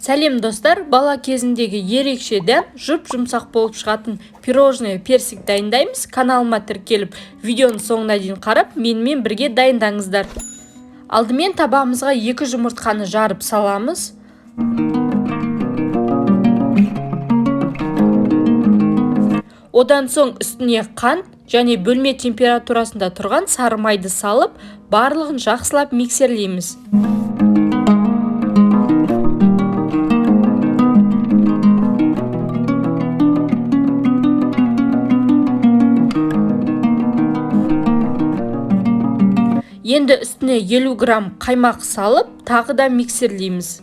Сәлем достар, бала кезіндегі ерекше дәм жұп-жұмсақ болып шығатын пирожное персик дайындаймыз. Каналыма тіркеліп, видеоның соңына дейін қарап, менімен бірге дайындаңыздар. Алдымен табағымызға 2 жұмыртқаны жарып саламыз. Одан соң үстіне қант және бөлме температурасында тұрған сары майды салып, барлығын жақсылап миксерлейміз. Енді үстіне 50 грамм қаймақ салып, тағы да миксерлейміз.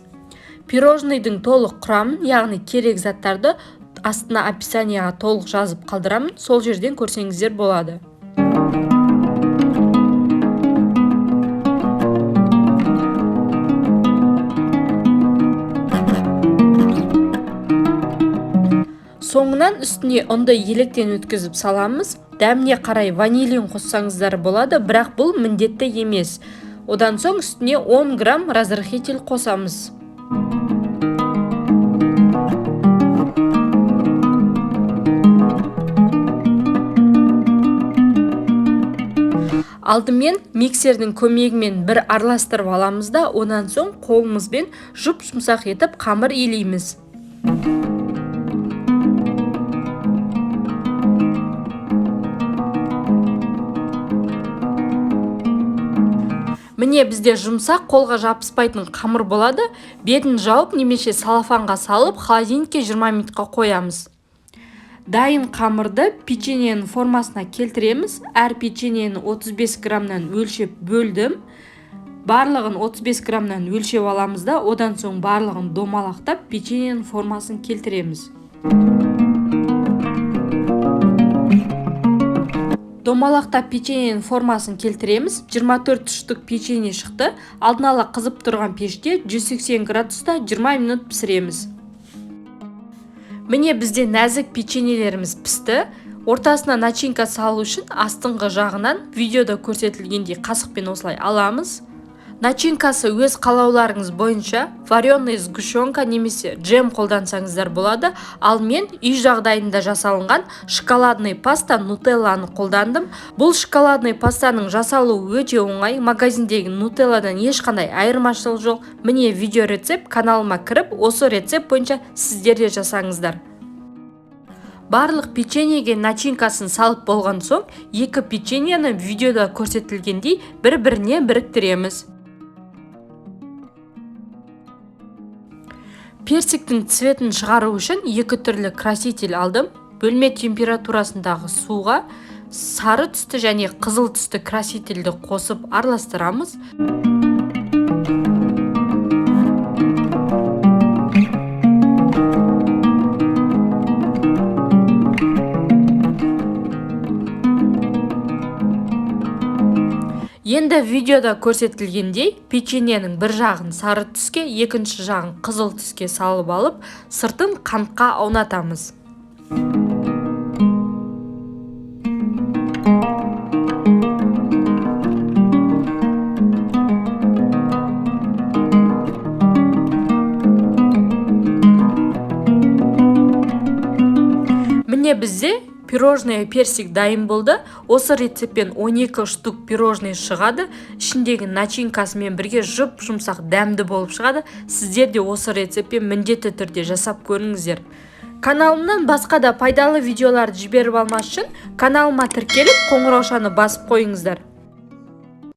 Пирожныйдың толық құрамын, яғни керек заттарды астына описанияға толық жазып қалдырамын, сол жерден көрсеңіздер болады. Соңынан үстіне ұнды електен өткізіп саламыз. Дәміне қарай ванилин қоссаңыздар болады, бірақ бұл міндетті емес. Одан соң үстіне 10 грамм разрыхитель қосамыз. Алдымен миксердің көмегімен бір араластырып аламыз да, онан соң қолымызбен жұп-жұмсақ етіп қамыр илейміз. Міне бізде жұмсақ, қолға жабыспайтын қамыр болады. Бетін жауып немесе салафанға салып, холодильникке 20 минутқа қоямыз. Дайын қамырды печеньенің формасына келтіреміз. Әр печеньені 35 граммнан өлшеп бөлдім. Барлығын 35 граммнан өлшеп аламыз да, одан соң барлығын домалақтап печеньенің формасын келтіреміз. Домалақтап печеньенің формасын келтіреміз. 24 штук печенье шықты. Алдын ала қызып тұрған пеште 180 градуста 20 минут пісіреміз. Міне бізде нәзік печеньелеріміз пісті. Ортасына начинка салу үшін астыңғы жағынан видеода көрсетілгендей қасықпен осылай аламыз. Начинкасы өз қалауларыңыз бойынша вареный сгущенка немесе джем қолдансаңыздар болады. Ал мен үй жағдайында жасалынған шоколадный паста нутелланы қолдандым. Бұл шоколадный пастаның жасалуы өте оңай. Магазиндегі нутелладан ешқандай айырмашылық жоқ. Міне видео рецепт, каналыма кіріп, осы рецепт бойынша сіздер де жасаңыздар. Барлық печеньеге начинкасын салып болған соң, 2 печеньені видеода көрсетілгендей бір-біріне біріктіреміз. Персиктің цветін шығару үшін 2 түрлі краситель алдым. Бөлме температурасындағы суға сары түсті және қызыл түсті красительді қосып араластырамыз. Енді видеода көрсетілгендей, печеньенің бір жағын сары түске, екінші жағын қызыл түске салып алып, сыртын қантқа аунатамыз. Міне бізде пирожное персик дайын болды. Осы рецептпен 12 штук пирожный шығады. Ішіндегі начинкасымен бірге жұп-жұмсақ дәмді болып шығады. Сіздер де осы рецептпен міндетті түрде жасап көріңіздер. Каналымнан басқа да пайдалы видеоларды жіберіп алмас үшін каналыма тіркеліп, қоңыраушаны басып қойыңыздар.